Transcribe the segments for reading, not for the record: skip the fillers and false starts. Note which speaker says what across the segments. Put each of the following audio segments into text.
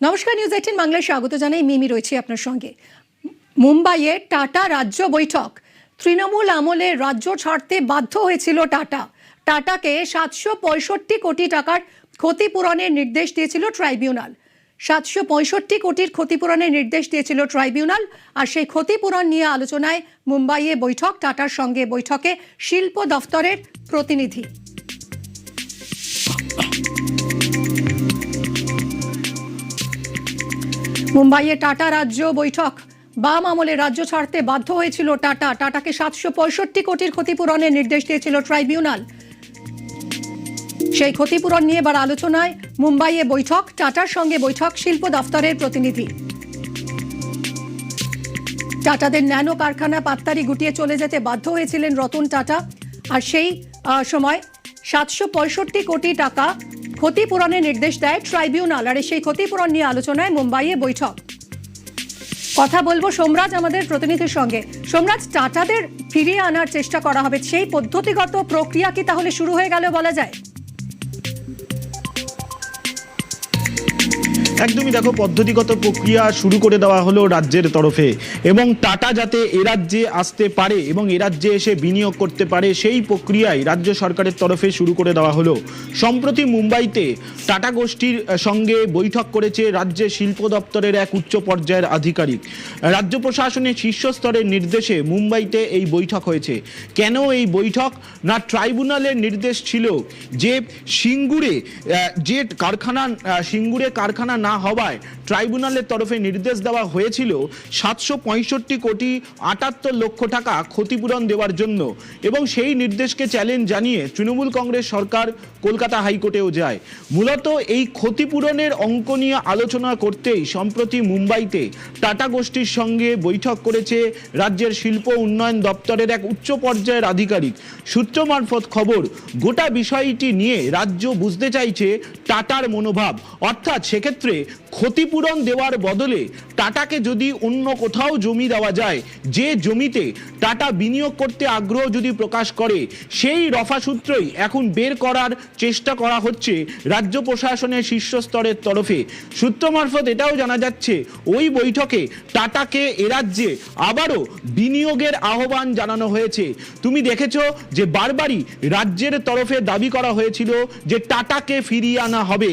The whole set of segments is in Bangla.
Speaker 1: নমস্কার, নিউজ 18 বাংলায় স্বাগত জানাই। মিমি রয়েছে আপনার সঙ্গে। মুম্বাইয়ে টাটা রাজ্য বৈঠক। তৃণমূল আমলে রাজ্য ছাড়তে বাধ্য হয়েছিল টাটা। টাটাকে 765 কোটি টাকার ক্ষতিপূরণের নির্দেশ দিয়েছিল ট্রাইব্যুনাল। 765 কোটির ক্ষতিপূরণের নির্দেশ দিয়েছিল ট্রাইব্যুনাল। আর সেই ক্ষতিপূরণ নিয়ে আলোচনায় মুম্বাইয়ে বৈঠক। টাটার সঙ্গে বৈঠকে শিল্প দফতরের প্রতিনিধি। মুম্বাইয়ে টাটা রাজ্য বৈঠক। বাম আমলে রাজ্য ছাড়তে বাধ্য হয়েছিল টাটা। টাটাকে 765 কোটির ক্ষতিপূরণের নির্দেশ দিয়েছিল ট্রাইব্যুনাল। সেই ক্ষতিপূরণ নিয়ে এবার আলোচনায় মুম্বাইয়ে বৈঠক। টাটার সঙ্গে বৈঠক শিল্প দফতরের প্রতিনিধি। টাটাদের ন্যানো কারখানা পাত্তারি গুটিয়ে চলে যেতে বাধ্য হয়েছিলেন রতন টাটা। আর সেই সময় 765 কোটি টাকা ক্ষতিপূরণের নির্দেশ দেয় ট্রাইব্যুনাল। আর সেই ক্ষতিপূরণ নিয়ে আলোচনায় মুম্বাইয়ে বৈঠক। কথা বলবো সোমরাজ আমাদের প্রতিনিধির সঙ্গে। সোমরাজ, টাটাদের ফিরিয়ে আনার চেষ্টা করা হবে, সেই পদ্ধতিগত প্রক্রিয়া কি তাহলে শুরু হয়ে গেল বলা যায়?
Speaker 2: একদমই, দেখো, পদ্ধতিগত প্রক্রিয়া শুরু করে দেওয়া হলো রাজ্যের তরফে, এবং টাটা যাতে এ রাজ্যে আসতে পারে এবং এ রাজ্যে এসে বিনিয়োগ করতে পারে সেই প্রক্রিয়ায় রাজ্য সরকারের তরফে শুরু করে দেওয়া হলো। সম্প্রতি মুম্বাইতে টাটা গোষ্ঠীর সঙ্গে বৈঠক করেছে রাজ্যের শিল্প দপ্তরের এক উচ্চ পর্যায়ের আধিকারিক। রাজ্য প্রশাসনের শীর্ষস্তরের নির্দেশে মুম্বাইতে এই বৈঠক হয়েছে। কেন এই বৈঠক? না, ট্রাইব্যুনালের নির্দেশ ছিল যে সিঙ্গুরে কারখানা না হওয়ায় ট্রাইব্যুনালের তরফে নির্দেশ দেওয়া হয়েছিল 765 কোটি 78 লক্ষ টাকা ক্ষতিপূরণ দেওয়ার জন্য, এবং সেই নির্দেশকে চ্যালেঞ্জ জানিয়ে তৃণমূল কংগ্রেস সরকার কলকাতা হাইকোর্টেও যায়। মূলত এই ক্ষতিপূরণের অঙ্ক নিয়ে আলোচনা করতেই সম্প্রতি মুম্বাইতে টাটা গোষ্ঠীর সঙ্গে বৈঠক করেছে রাজ্যের শিল্প উন্নয়ন দপ্তরের এক উচ্চ পর্যায়ের আধিকারিক। সূত্র মারফত খবর, গোটা বিষয়টি নিয়ে রাজ্য বুঝতে চাইছে টাটার মনোভাব। অর্থাৎ সেক্ষেত্রে ক্ষতিপূরণ দেওয়ার বদলে টাটাকে যদি অন্য কোথাও জমি দেওয়া যায়, যে জমিতে টাটা বিনিয়োগ করতে আগ্রহ যদি প্রকাশ করে, সেই রফাসূত্রই এখন বের করার চেষ্টা করা হচ্ছে রাজ্য প্রশাসনের শীর্ষস্তরের তরফে। সূত্র মারফত এটাও জানা যাচ্ছে ওই বৈঠকে টাটাকে এ রাজ্যে আবারও বিনিয়োগের আহ্বান জানানো হয়েছে। তুমি দেখেছো যে বারবারই রাজ্যের তরফে দাবি করা হয়েছিল যে টাটাকে ফিরিয়ে আনা হবে।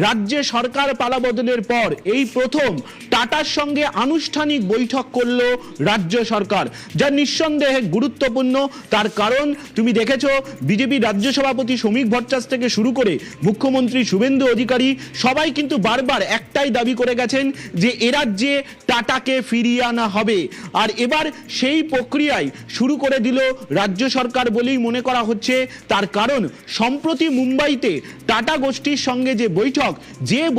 Speaker 2: রাজ্যে সরকার পালাবদলের পর এই প্রথম টাটার সঙ্গে আনুষ্ঠানিক বৈঠক করলো রাজ্য সরকার, যা নিঃসন্দেহে গুরুত্বপূর্ণ। তার কারণ তুমি দেখেছো বিজেপি রাজ্য সভাপতি শ্রমিক ভট্টাচার্য থেকে শুরু করে মুখ্যমন্ত্রী শুভেন্দু অধিকারী সবাই কিন্তু বারবার একটাই দাবি করে গেছেন যে এ রাজ্যে টাটাকে ফিরিয়ে আনা হবে। আর এবার সেই প্রক্রিয়ায় শুরু করে দিল রাজ্য সরকার বলেই মনে করা হচ্ছে। তার কারণ সম্প্রতি মুম্বাইতে টাটা গোষ্ঠীর সঙ্গে যে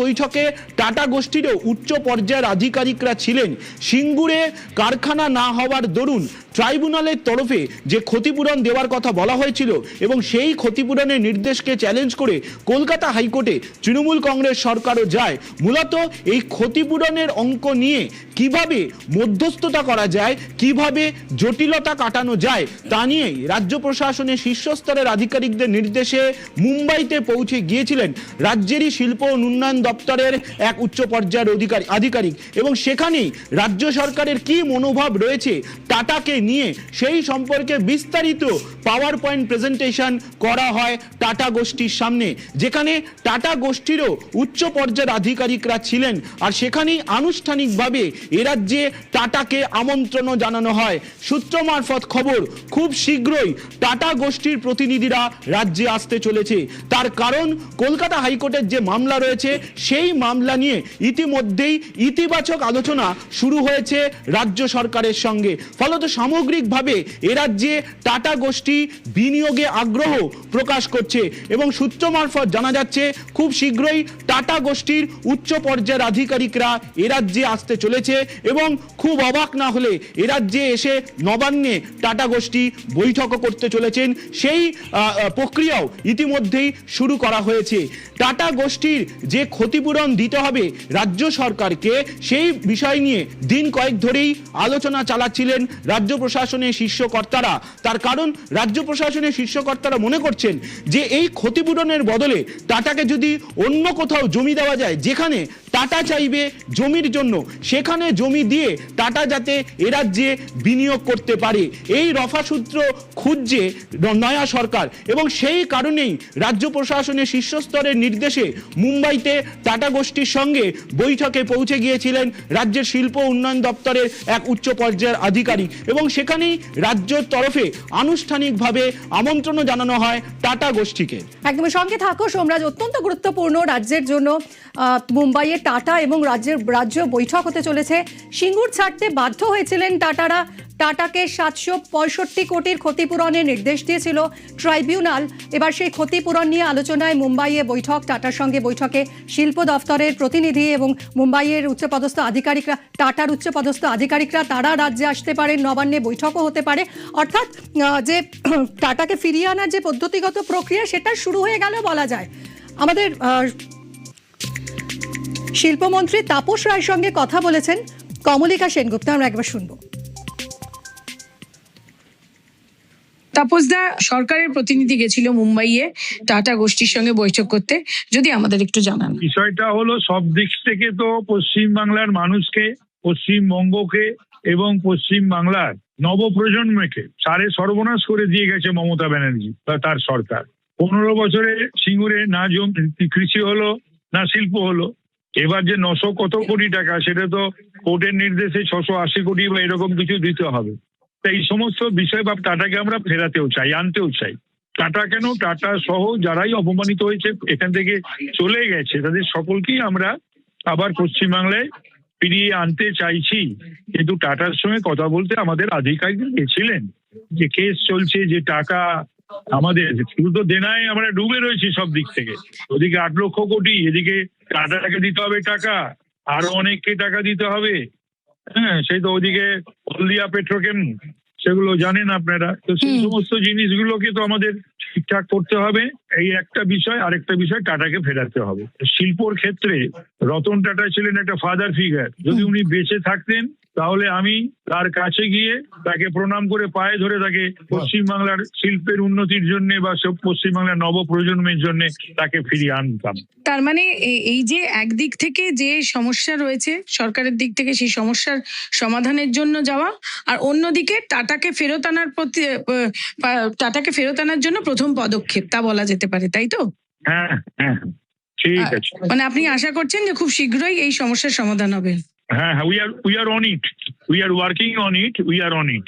Speaker 2: বৈঠকে টাটা গোষ্ঠীরও উচ্চ পর্যায়ের আধিকারিকরা ছিলেন। সিঙ্গুরে কারখানা না হওয়ার দরুন ট্রাইব্যুনালের তরফে যে ক্ষতিপূরণ দেওয়ার কথা বলা হয়েছিল, এবং সেই ক্ষতিপূরণের নির্দেশকে চ্যালেঞ্জ করে কলকাতা হাইকোর্টে তৃণমূল কংগ্রেস সরকারও যায়। মূলত এই ক্ষতিপূরণের অঙ্ক নিয়ে কিভাবে মধ্যস্থতা করা যায়, কিভাবে জটিলতা কাটানো যায়, তা নিয়েই রাজ্য প্রশাসনের শীর্ষস্তরের আধিকারিকদের নির্দেশে মুম্বাইতে পৌঁছে গিয়েছিলেন রাজ্যেরই শিল্প উন্নয়ন দপ্তরের এক উচ্চ পর্যায়ের আধিকারিক। এবং সেখানেই রাজ্য সরকারের কি মনোভাব রয়েছে টাটাকে নিয়ে সেই সম্পর্কে বিস্তারিত পাওয়ার পয়েন্ট প্রেজেন্টেশন করা হয় টাটা গোষ্ঠীর সামনে, যেখানে টাটা গোষ্ঠীরও উচ্চ পর্যায়ের আধিকারিকরা ছিলেন। আর সেখানেই আনুষ্ঠানিকভাবে এ রাজ্যে টাটাকে আমন্ত্রণ জানানো হয়। সূত্র মারফত খবর, খুব শীঘ্রই টাটা গোষ্ঠীর প্রতিনিধিরা রাজ্যে আসতে চলেছে। তার কারণ কলকাতা হাইকোর্টের যে মামলা রয়েছে সেই মামলা নিয়ে ইতিমধ্যেই ইতিবাচক আলোচনা শুরু হয়েছে রাজ্য সরকারের সঙ্গে। ফলত সামগ্রিকভাবে এ রাজ্যে টাটা গোষ্ঠী বিনিয়োগে আগ্রহ প্রকাশ করছে, এবং সূত্র মারফত জানা যাচ্ছে খুব শীঘ্রই টাটা গোষ্ঠীর উচ্চ পর্যায়ের আধিকারিকরা এ রাজ্যে আসতে চলেছে। এবং খুব অবাক না হলে এ রাজ্যে এসে নবান্নে টাটা গোষ্ঠী বৈঠকও করতে চলেছেন। সেই প্রক্রিয়াও ইতিমধ্যেই শুরু করা হয়েছে। টাটা গোষ্ঠীর যে ক্ষতিপূরণ দিতে হবে রাজ্য সরকারকে, সেই বিষয় নিয়ে দিন কয়েক ধরেই আলোচনা চালাচ্ছিলেন রাজ্য প্রশাসনের শীর্ষ কর্তারা। তার কারণ রাজ্য প্রশাসনের শীর্ষ কর্তারা মনে করছেন যে এই ক্ষতিপূরণের বদলে টাটাকে যদি অন্য কোথাও জমি দেওয়া যায়, যেখানে টাটা চাইবে জমির জন্য, সেখানে জমি দিয়ে টাটা যাতে এ রাজ্যে বিনিয়োগ করতে পারে, এই রফাসূত্র খুঁজছে নয়া সরকার। এবং সেই কারণেই রাজ্য প্রশাসনের শীর্ষস্তরের নির্দেশে মুম্বাইতে টাটা গোষ্ঠীর সঙ্গে বৈঠকে পৌঁছে গিয়েছিলেন রাজ্যের শিল্প উন্নয়ন দপ্তরের এক উচ্চ পর্যায়ের আধিকারিক, এবং সেখানেই রাজ্যের তরফে আনুষ্ঠানিকভাবে আমন্ত্রণও জানানো হয় টাটা গোষ্ঠীকে।
Speaker 1: একদম সঙ্গে থাকো সোমরাজ, অত্যন্ত গুরুত্বপূর্ণ রাজ্যের জন্য মুম্বাইয়ে টাটা এবং রাজ্য বৈঠক হতে চলেছে। সিঙ্গুর ছাড়তে বাধ্য হয়েছিলেন টাটারা। টাটাকে 765 কোটির ক্ষতিপূরণের নির্দেশ দিয়েছিল ট্রাইব্যুনাল। এবার সেই ক্ষতিপূরণ নিয়ে আলোচনায় মুম্বাইয়ে বৈঠক। টাটার সঙ্গে বৈঠকে শিল্প দফতরের প্রতিনিধি এবং মুম্বাইয়ের উচ্চপদস্থ আধিকারিকরা, টাটার উচ্চপদস্থ আধিকারিকরা তারা রাজ্যে আসতে পারেন, নবান্নে বৈঠকও হতে পারে। অর্থাৎ যে টাটাকে ফিরিয়ে আনার যে পদ্ধতিগত প্রক্রিয়া সেটা শুরু হয়ে গেল বলা যায়। আমাদের শিল্পমন্ত্রী তাপস রায়ের সঙ্গে কথা বলেছেন কমলিকা সেনগুপ্ত, আমরা একবার শুনবো।
Speaker 3: তাপসদা, সরকারের প্রতিনিধি গেছিল মুম্বাইয়ে টাটা গোষ্ঠীর সঙ্গে বৈঠক করতে, যদি আমাদের একটু জানান।
Speaker 4: বিষয়টা হলো সব দিক থেকে তো পশ্চিমবাংলার মানুষকে, পশ্চিমবঙ্গকে এবং পশ্চিম বাংলার নবপ্রজন্মকে সারে সর্বনাশ করে দিয়ে গেছে মমতা ব্যানার্জি বা তার সরকার। 15 বছরে সিঙ্গুরে না কৃষি হলো না শিল্প হলো। এবার যে 900 কত কোটি টাকা, সেটা তো কোর্টের নির্দেশে 680 কোটি বা এরকম কিছু দিতে হবে। এই সমস্ত বিষয় বা টাটাকে আমরা ফেরাতেও চাই, আনতেও চাই। টাটা কেন, টাটা সহ যারাই অপমানিত হয়েছে, এখান থেকে চলে গেছে, তাদের সকলকেই আমরা আবার পশ্চিমবাংলায় ফিরিয়ে আনতে চাইছি। কিন্তু টাটার সঙ্গে কথা বলতে আমাদের আধিকারিক গেছিলেন, যে কেস চলছে, যে টাকা আমাদের শুধু তো দেনায় আমরা ডুবে রয়েছি সব দিক থেকে। ওদিকে 8 লক্ষ কোটি, এদিকে টাটাকে দিতে হবে টাকা, আরো অনেককে টাকা দিতে হবে। হ্যাঁ, সেই তো ওদিকে হলদিয়া পেট্রোকেম, সেগুলো জানেন আপনারা। তো সেই সমস্ত জিনিসগুলোকে তো আমাদের ঠিকঠাক করতে হবে। এই একটা বিষয়। আরেকটা বিষয়, টাটাকে ফেরাতে হবে। শিল্পর ক্ষেত্রে রতন টাটা ছিলেন একটা ফাদার ফিগার। যদি উনি বেঁচে থাকতেন তাহলে আমি তার কাছে গিয়ে তাকে প্রণাম করে পায়ে ধরে তাকে পশ্চিমবাংলার শিল্পের উন্নতির জন্য বা সব পশ্চিমবাংলার নবপ্রজন্মের জন্য তাকে ফিরিয়ে আনতাম।
Speaker 3: তার মানে এই যে একদিক থেকে যে সমস্যা রয়েছে সরকারের দিক থেকে, সেই সমস্যার সমাধানের জন্য যাওয়া, আর অন্যদিকে টাটাকে ফেরত আনার জন্য প্রথম পদক্ষেপ, তা বলা যেতে পারে, তাই তো?
Speaker 4: হ্যাঁ হ্যাঁ, ঠিক আছে।
Speaker 3: মানে আপনি আশা করছেন যে খুব শীঘ্রই এই সমস্যার সমাধান হবে?
Speaker 4: হ্যাঁ হ্যাঁ, we are on it, we are working on it, we are on it.